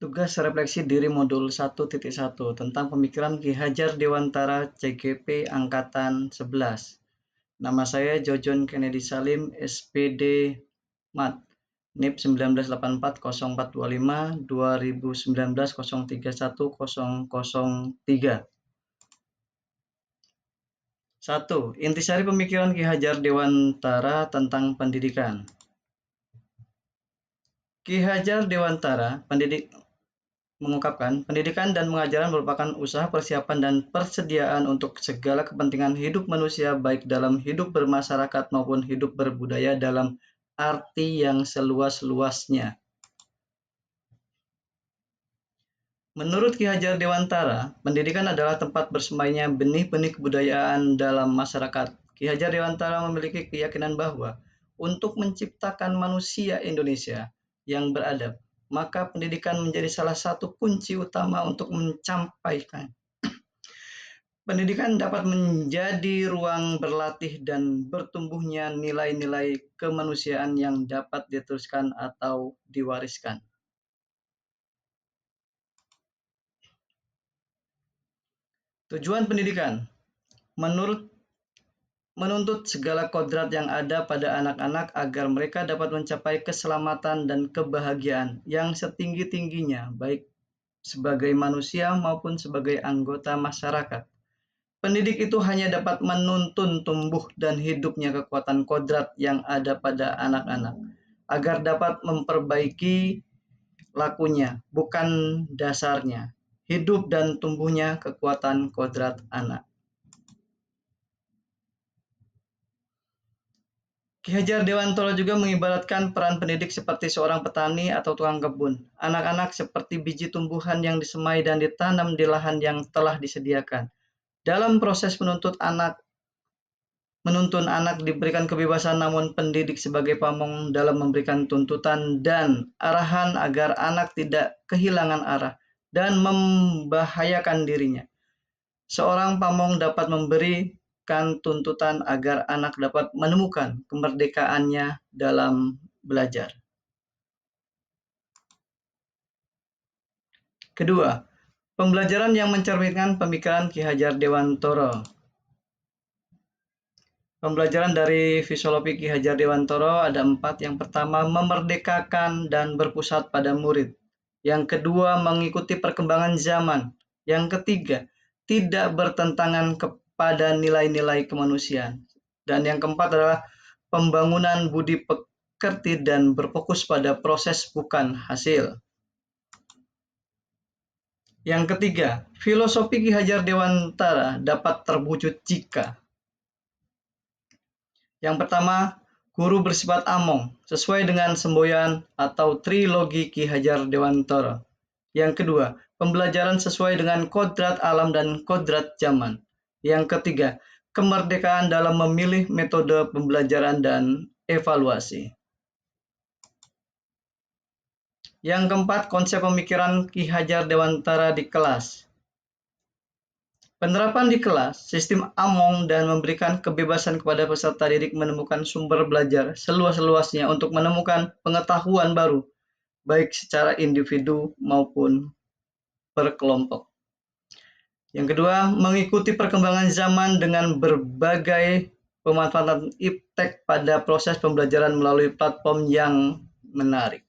Tugas refleksi diri modul 1.1 tentang pemikiran Ki Hajar Dewantara CGP Angkatan 11. Nama saya Jojon Kennedy Salim, SPD Mat, NIP 19840425 2019-031003. 1. Intisari pemikiran Ki Hajar Dewantara tentang pendidikan. Ki Hajar Dewantara mengungkapkan, pendidikan dan pengajaran merupakan usaha persiapan dan persediaan untuk segala kepentingan hidup manusia baik dalam hidup bermasyarakat maupun hidup berbudaya dalam arti yang seluas-luasnya. Menurut Ki Hajar Dewantara, pendidikan adalah tempat bersemainya benih-benih kebudayaan dalam masyarakat. Ki Hajar Dewantara memiliki keyakinan bahwa untuk menciptakan manusia Indonesia yang beradab, maka pendidikan menjadi salah satu kunci utama untuk mencampaikan. Pendidikan dapat menjadi ruang berlatih dan bertumbuhnya nilai-nilai kemanusiaan yang dapat diteruskan atau diwariskan. Tujuan pendidikan menuntut segala kodrat yang ada pada anak-anak agar mereka dapat mencapai keselamatan dan kebahagiaan yang setinggi-tingginya, baik sebagai manusia maupun sebagai anggota masyarakat. Pendidik itu hanya dapat menuntun tumbuh dan hidupnya kekuatan kodrat yang ada pada anak-anak, agar dapat memperbaiki lakunya, bukan dasarnya, hidup dan tumbuhnya kekuatan kodrat anak. Ki Hajar Dewantara juga mengibaratkan peran pendidik seperti seorang petani atau tukang kebun. Anak-anak seperti biji tumbuhan yang disemai dan ditanam di lahan yang telah disediakan. Dalam proses menuntun anak diberikan kebebasan, namun pendidik sebagai pamong dalam memberikan tuntutan dan arahan agar anak tidak kehilangan arah dan membahayakan dirinya. Seorang pamong dapat memberikan tuntutan agar anak dapat menemukan kemerdekaannya dalam belajar. Kedua, pembelajaran yang mencerminkan pemikiran Ki Hajar Dewantara. Pembelajaran dari filosofi Ki Hajar Dewantara ada 4. Yang pertama, memerdekakan dan berpusat pada murid. Yang kedua, mengikuti perkembangan zaman. Yang ketiga, tidak bertentangan pada nilai-nilai kemanusiaan. Dan yang keempat adalah pembangunan budi pekerti dan berfokus pada proses bukan hasil. Yang ketiga, filosofi Ki Hajar Dewantara dapat terwujud jika yang pertama, guru bersifat among, sesuai dengan semboyan atau trilogi Ki Hajar Dewantara. Yang kedua, pembelajaran sesuai dengan kodrat alam dan kodrat zaman. Yang ketiga, kemerdekaan dalam memilih metode pembelajaran dan evaluasi. Yang keempat, konsep pemikiran Ki Hajar Dewantara di kelas. Penerapan di kelas, sistem among dan memberikan kebebasan kepada peserta didik menemukan sumber belajar seluas-luasnya untuk menemukan pengetahuan baru, baik secara individu maupun berkelompok. Yang kedua, mengikuti perkembangan zaman dengan berbagai pemanfaatan iptek pada proses pembelajaran melalui platform yang menarik.